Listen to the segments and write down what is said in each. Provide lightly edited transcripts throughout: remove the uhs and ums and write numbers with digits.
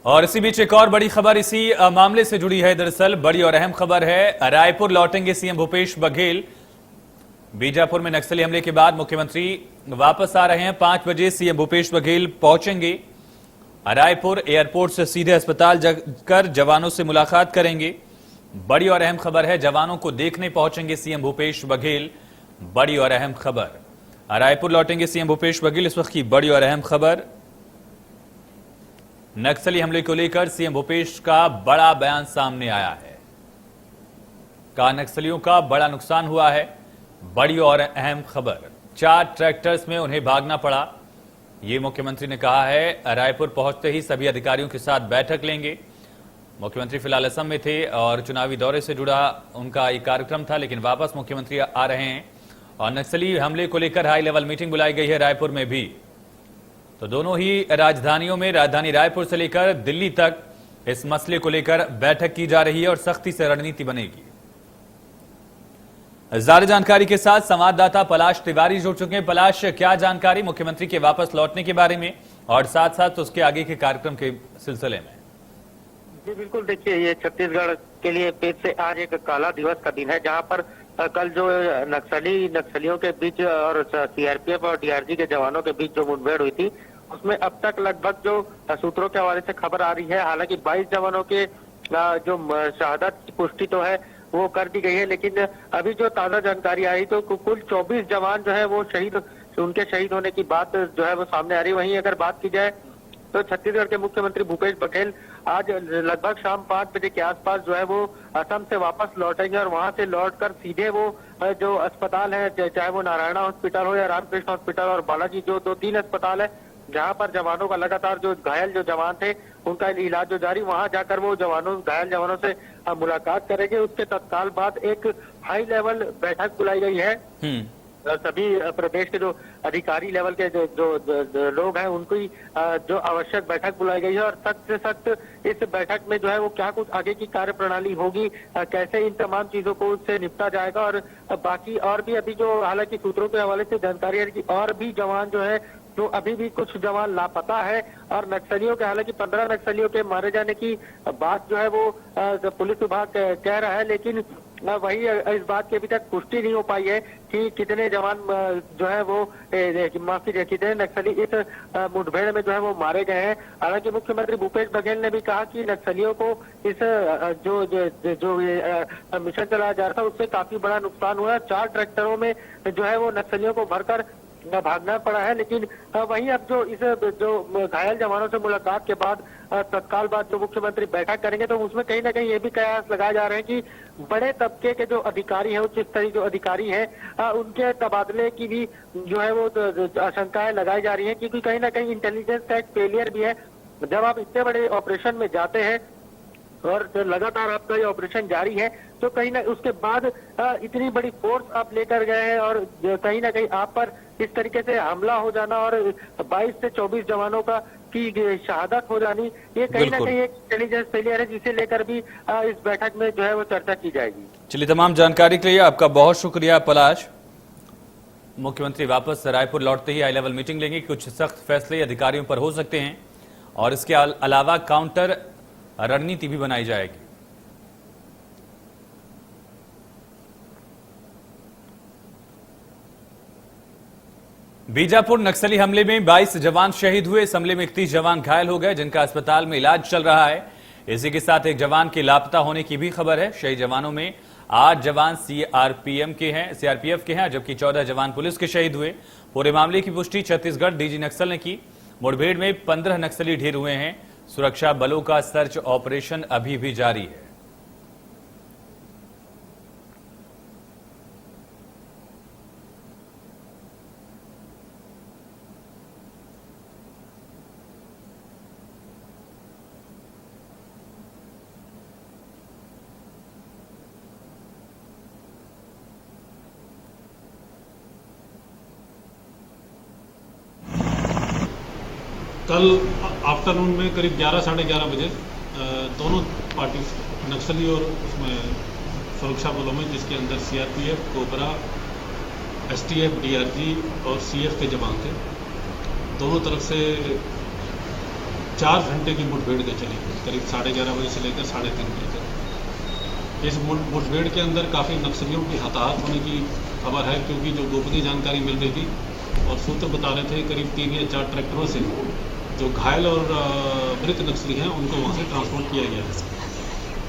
और इसी बीच एक और बड़ी खबर इसी मामले से जुड़ी है। दरअसल बड़ी और अहम खबर है, रायपुर लौटेंगे सीएम भूपेश बघेल। बीजापुर में नक्सली हमले के बाद मुख्यमंत्री वापस आ रहे हैं। 5 बजे सीएम भूपेश बघेल पहुंचेंगे रायपुर। एयरपोर्ट से सीधे अस्पताल जाकर जवानों से मुलाकात करेंगे। बड़ी और अहम खबर है, जवानों को देखने पहुंचेंगे सीएम भूपेश बघेल। बड़ी और अहम खबर, रायपुर लौटेंगे सीएम भूपेश बघेल। इस वक्त की बड़ी और अहम खबर, नक्सली हमले को लेकर सीएम भूपेश का बड़ा बयान सामने आया है। कहा नक्सलियों का बड़ा नुकसान हुआ है। बड़ी और अहम खबर, 4 ट्रैक्टर्स में उन्हें भागना पड़ा, ये मुख्यमंत्री ने कहा है। रायपुर पहुंचते ही सभी अधिकारियों के साथ बैठक लेंगे। मुख्यमंत्री फिलहाल असम में थे और चुनावी दौरे से जुड़ा उनका एक कार्यक्रम था, लेकिन वापस मुख्यमंत्री आ रहे हैं और नक्सली हमले को लेकर हाई लेवल मीटिंग बुलाई गई है रायपुर में भी। तो दोनों ही राजधानियों में, राजधानी रायपुर से लेकर दिल्ली तक इस मसले को लेकर बैठक की जा रही है और सख्ती से रणनीति बनेगी। ज्यादा जानकारी के साथ संवाददाता पलाश तिवारी जुड़ चुके हैं। पलाश, क्या जानकारी मुख्यमंत्री के वापस लौटने के बारे में और साथ साथ उसके आगे के कार्यक्रम के सिलसिले में? जी बिल्कुल, देखिए ये छत्तीसगढ़ के लिए फिर से आज एक काला दिवस का दिन है, जहां पर कल जो नक्सलियों के बीच और सीआरपीएफ और डीआरजी के जवानों के बीच जो मुठभेड़ हुई थी, उसमें अब तक लगभग जो सूत्रों के हवाले से खबर आ रही है, हालांकि 22 जवानों के जो शहादत की पुष्टि तो है वो कर दी गई है, लेकिन अभी जो ताजा जानकारी आई तो कुल 24 जवान जो है वो उनके शहीद होने की बात जो है वो सामने आ रही है। वहीं अगर बात की जाए तो छत्तीसगढ़ के मुख्यमंत्री भूपेश बघेल आज लगभग शाम 5 बजे के आसपास जो है वो असम से वापस लौटेंगे और वहां से लौटकर सीधे वो जो अस्पताल है, चाहे वो नारायणा हॉस्पिटल हो या रामकृष्ण हॉस्पिटल और बालाजी, जो 2-3 अस्पताल है जहां पर जवानों का लगातार जो घायल जो जवान थे उनका इलाज जो जारी, वहां जाकर वो घायल जवानों से मुलाकात करेंगे। उसके तत्काल बाद एक हाई लेवल बैठक बुलाई गई है। सभी प्रदेश के जो अधिकारी लेवल के जो लोग हैं उनकी जो आवश्यक बैठक बुलाई गई है और सख्त से सख्त इस बैठक में जो है वो क्या कुछ आगे की कार्य प्रणाली होगी, कैसे इन तमाम चीजों को उससे निपटा जाएगा और बाकी और भी अभी जो हालांकि सूत्रों के हवाले से जानकारी है कि और भी जवान जो है तो अभी भी कुछ जवान लापता है और नक्सलियों के, हालांकि 15 नक्सलियों के मारे जाने की बात जो है वो पुलिस विभाग कह रहा है, लेकिन वही इस बात की अभी तक पुष्टि नहीं हो पाई है कि कितने जवान जो है वो कितने नक्सली इस मुठभेड़ में जो है वो मारे गए हैं। हालांकि मुख्यमंत्री भूपेश बघेल ने भी कहा कि नक्सलियों को इस जो मिशन चलाया जा रहा था उससे काफी बड़ा नुकसान हुआ है। 4 ट्रैक्टरों में जो है वो नक्सलियों को भरकर भागना पड़ा है, लेकिन वहीं अब जो घायल जवानों से मुलाकात के बाद तत्काल बाद जो मुख्यमंत्री बैठक करेंगे तो उसमें कहीं ना कहीं ये भी कयास लगाए जा रहे हैं कि बड़े तबके के जो अधिकारी हैं, उच्च स्तरीय जो अधिकारी हैं, उनके तबादले की भी जो है वो आशंकाएं लगाई जा रही हैं, क्योंकि कहीं ना कहीं इंटेलिजेंस का एक फेलियर भी है। जब आप इतने बड़े ऑपरेशन में जाते हैं और लगातार आपका ये ऑपरेशन जारी है तो कहीं ना उसके बाद इतनी बड़ी फोर्स आप लेकर गए हैं और कहीं ना कहीं आप पर इस तरीके से हमला हो जाना और 22 से 24 जवानों का की शहादत हो जानी, ये कहीं ना कहीं एक इंटेलिजेंस फेलियर है, जिसे लेकर भी इस बैठक में जो है वो चर्चा की जाएगी। चलिए, तमाम जानकारी के लिए आपका बहुत शुक्रिया पलाश। मुख्यमंत्री वापस रायपुर लौटते ही हाई लेवल मीटिंग लेंगे। कुछ सख्त फैसले अधिकारियों पर हो सकते हैं और इसके अलावा काउंटर रणनीति भी बनाई जाएगी। बीजापुर नक्सली हमले में 22 जवान शहीद हुए। इस हमले में 31 जवान घायल हो गए, जिनका अस्पताल में इलाज चल रहा है। इसी के साथ एक जवान के लापता होने की भी खबर है। शहीद जवानों में 8 जवान सीआरपीएफ के हैं, जबकि 14 जवान पुलिस के शहीद हुए। पूरे मामले की पुष्टि छत्तीसगढ़ डीजी नक्सल ने की। मुठभेड़ में 15 नक्सली ढेर हुए हैं। सुरक्षा बलों का सर्च ऑपरेशन अभी भी जारी है। कल आफ्टरनून में करीब 11 साढ़े 11 बजे दोनों पार्टी नक्सली और उसमें सुरक्षा बलों में, जिसके अंदर सीआरपीएफ, कोबरा, एसटीएफ, डीआरजी और सीएफ के जवान थे, दोनों तरफ से 4 घंटे की मुठभेड़ के चली, करीब 11:30 बजे से लेकर 3:30 बजे तक। इस मुठभेड़ के अंदर काफ़ी नक्सलियों की हताहत होने की खबर है, क्योंकि जो गोपनीय जानकारी मिल रही थी और सूत्र बता रहे थे करीब 3 या 4 ट्रैक्टरों से जो घायल और मृत नक्सली हैं उनको वहाँ से ट्रांसपोर्ट किया गया है।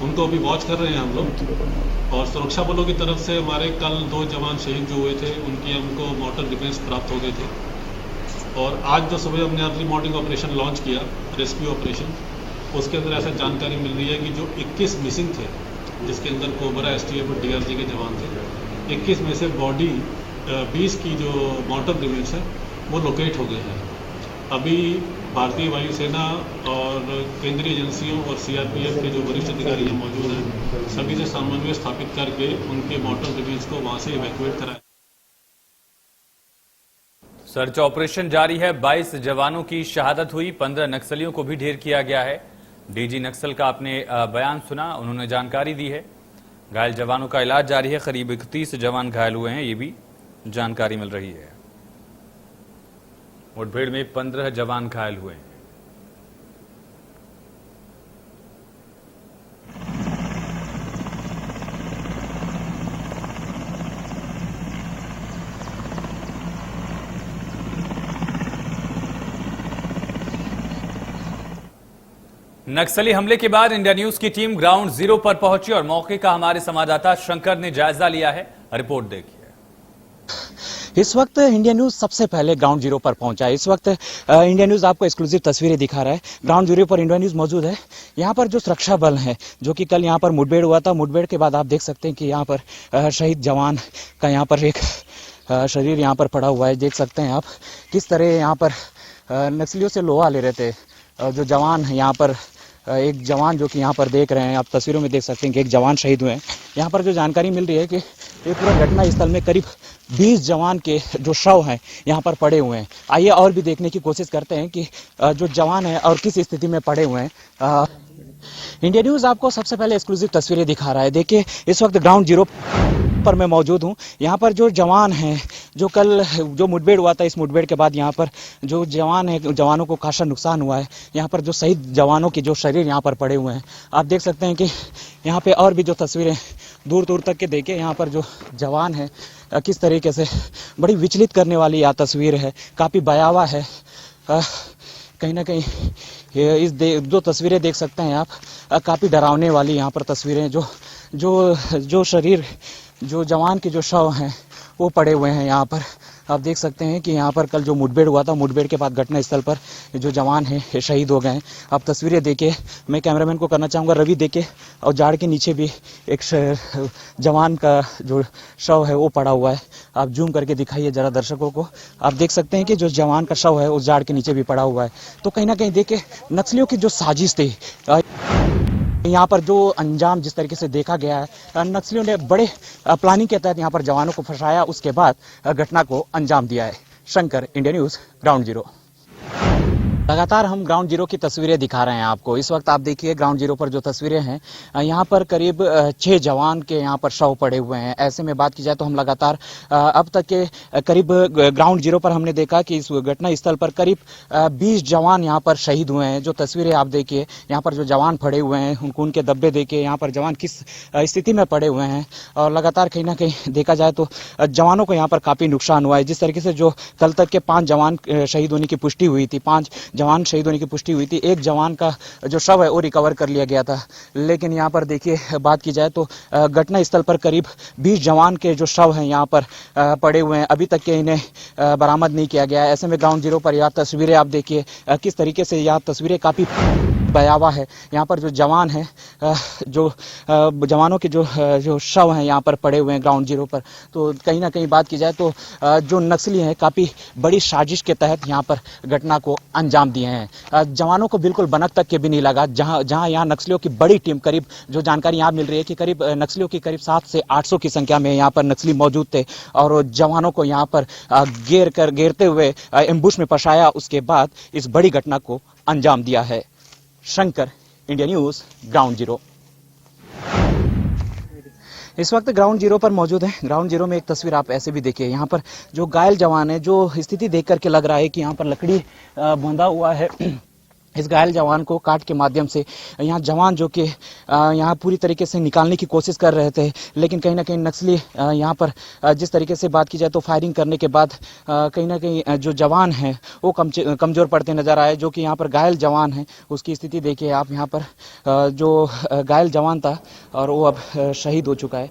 उनको अभी वॉच कर रहे हैं हम लोग। और सुरक्षा बलों की तरफ से हमारे कल 2 जवान शहीद जो हुए थे उनकी हमको मॉर्टर डिफेंस प्राप्त हो गए थे। और आज जो सुबह हमने अर्ली मॉर्निंग ऑपरेशन लॉन्च किया, रेस्क्यू ऑपरेशन, उसके अंदर ऐसा जानकारी मिल रही है कि जो 21 मिसिंग थे, जिसके अंदर कोबरा, एसटीएफ और डीआरजी के जवान थे, 21 में से बॉडी 20 की जो मॉर्टर रिमेन्स है वो लोकेट हो गए हैं। अभी भारतीय वायुसेना और केंद्रीय एजेंसियों और सीआरपीएफ के जो वरिष्ठ अधिकारी हैं मौजूद हैं, सभी से समन्वय स्थापित करके उनके मॉर्टर रिमेन्स को वहां से इवैक्यूएट कराया। सर्च ऑपरेशन जारी है। 22 जवानों की शहादत हुई, 15 नक्सलियों को भी ढेर किया गया है। डीजी नक्सल का आपने बयान सुना, उन्होंने जानकारी दी है। घायल जवानों का इलाज जारी है। करीब 31 जवान घायल हुए हैं, ये भी जानकारी मिल रही है। मुठभेड़ में 15 जवान घायल हुए हैं। नक्सली हमले के बाद इंडिया न्यूज की टीम ग्राउंड जीरो पर पहुंची और मौके का हमारे संवाददाता शंकर ने जायजा लिया है। रिपोर्ट देखिए। इस वक्त इंडिया न्यूज सबसे पहले ग्राउंड जीरो पर पहुंचा है। इस वक्त इंडिया न्यूज आपको एक्सक्लूसिव तस्वीरें दिखा रहा है। ग्राउंड जीरो पर इंडिया न्यूज मौजूद है। यहाँ पर जो सुरक्षा बल है, जो कि कल यहाँ पर मुठभेड़ हुआ था, मुठभेड़ के बाद आप देख सकते हैं कि यहाँ पर शहीद जवान का यहाँ पर एक शरीर यहाँ पर पड़ा हुआ है। देख सकते हैं आप किस तरह यहाँ पर नक्सलियों से लोहा ले रहे थे। जो जवान है यहाँ पर, एक जवान जो कि यहाँ पर देख रहे हैं आप तस्वीरों में देख सकते हैं कि एक जवान शहीद हुए हैं। यहाँ पर जो जानकारी मिल रही है कि ये पूरा घटना स्थल में करीब 20 जवान के जो शव हैं यहाँ पर पड़े हुए हैं। आइए और भी देखने की कोशिश करते हैं कि जो जवान है और किस स्थिति में पड़े हुए हैं। इंडिया न्यूज आपको सबसे पहले एक्सक्लूसिव तस्वीरें दिखा रहा है। देखिए इस वक्त ग्राउंड जीरो पर मैं मौजूद हूँ। यहाँ पर जो जवान हैं, जो कल जो मुठभेड़ हुआ था, इस मुठभेड़ के बाद यहाँ पर जो जवान है, जवानों को खासा नुकसान हुआ है। यहाँ पर जो शहीद जवानों के जो शरीर यहाँ पर पड़े हुए हैं, आप देख सकते हैं कि यहाँ पे और भी जो तस्वीरें दूर दूर तक के देखे, यहाँ पर जो जवान है किस तरीके से, बड़ी विचलित करने वाली यह तस्वीर है, काफ़ी भयावह है। कहीं ना कहीं इस जो तस्वीरें देख सकते हैं आप, काफ़ी डरावने वाली यहाँ पर तस्वीरें, जो शरीर, जो जवान के जो शव हैं वो पड़े हुए हैं यहाँ पर। आप देख सकते हैं कि यहाँ पर कल जो मुठभेड़ हुआ था, मुठभेड़ के बाद घटना स्थल पर जो जवान हैं शहीद हो गए हैं। आप तस्वीरें देखिए। मैं कैमरामैन को करना चाहूँगा, रवि देखे, और झाड़ के नीचे भी एक जवान का जो शव है वो पड़ा हुआ है। आप जूम करके दिखाइए जरा दर्शकों को। आप देख सकते हैं कि जो जवान का शव है उस झाड़ के नीचे भी पड़ा हुआ है। तो कहीं ना कहीं देखिए नक्सलियों की जो साजिश थी, यहाँ पर जो अंजाम जिस तरीके से देखा गया है, नक्सलियों ने बड़े प्लानिंग के तहत यहाँ पर जवानों को फंसाया, उसके बाद घटना को अंजाम दिया है। Shankar, India news, ground zero. लगातार हम ग्राउंड जीरो की तस्वीरें दिखा रहे हैं आपको। इस वक्त आप देखिए ग्राउंड जीरो पर जो तस्वीरें हैं, यहाँ पर करीब 6 जवान के यहाँ पर शव पड़े हुए हैं। ऐसे में बात की जाए तो हम लगातार अब तक के करीब ग्राउंड जीरो पर हमने देखा कि इस घटना स्थल पर करीब 20 जवान यहाँ पर शहीद हुए हैं। जो तस्वीरें आप देखिए, यहाँ पर जो जवान पड़े हुए हैं, उनके दब्बे देखिए, यहाँ पर जवान किस स्थिति में पड़े हुए हैं। और लगातार कहीं ना कहीं देखा जाए तो जवानों को यहाँ पर काफ़ी नुकसान हुआ है। जिस तरीके से जो कल तक के 5 जवान शहीद होने की पुष्टि हुई थी, 5 जवान शहीद होने की पुष्टि हुई थी, एक जवान का जो शव है वो रिकवर कर लिया गया था। लेकिन यहाँ पर देखिए बात की जाए तो घटना स्थल पर करीब 20 जवान के जो शव हैं यहाँ पर पड़े हुए हैं। अभी तक के इन्हें बरामद नहीं किया गया है। ऐसे में ग्राउंड जीरो पर यह तस्वीरें आप देखिए किस तरीके से, यह तस्वीरें काफ़ी भयावह है। यहाँ पर जो जवान है, जो जवानों के जो शव हैं यहाँ पर पड़े हुए हैं ग्राउंड जीरो पर। तो कहीं ना कहीं बात की जाए तो जो नक्सली हैं काफ़ी बड़ी साजिश के तहत यहाँ पर घटना को अंजाम दिए हैं। जवानों को बिल्कुल बनक तक के भी नहीं लगा। जहाँ यहाँ नक्सलियों की बड़ी टीम, करीब जो जानकारी यहाँ मिल रही है कि करीब नक्सलियों की करीब 700 से 800 की संख्या में यहाँ पर नक्सली मौजूद थे और जवानों को यहाँ पर घेरते हुए एम्बुश में फंसाया, उसके बाद इस बड़ी घटना को अंजाम दिया है। Shankar, India news, ground zero. इस वक्त ग्राउंड जीरो पर मौजूद है। ग्राउंड जीरो में एक तस्वीर आप ऐसे भी देखिए, यहाँ पर जो घायल जवान है, जो स्थिति देख करके लग रहा है कि यहाँ पर लकड़ी बंधा हुआ है इस घायल जवान को काट के माध्यम से यहाँ जवान जो कि यहाँ पूरी तरीके से निकालने की कोशिश कर रहे थे, लेकिन कहीं ना कहीं नक्सली यहाँ पर जिस तरीके से बात की जाए तो फायरिंग करने के बाद कहीं ना कहीं जो जवान हैं वो कमज़ोर पड़ते नजर आए। जो कि यहाँ पर घायल जवान है उसकी स्थिति देखिए आप, यहाँ पर जो घायल जवान था और वो अब शहीद हो चुका है।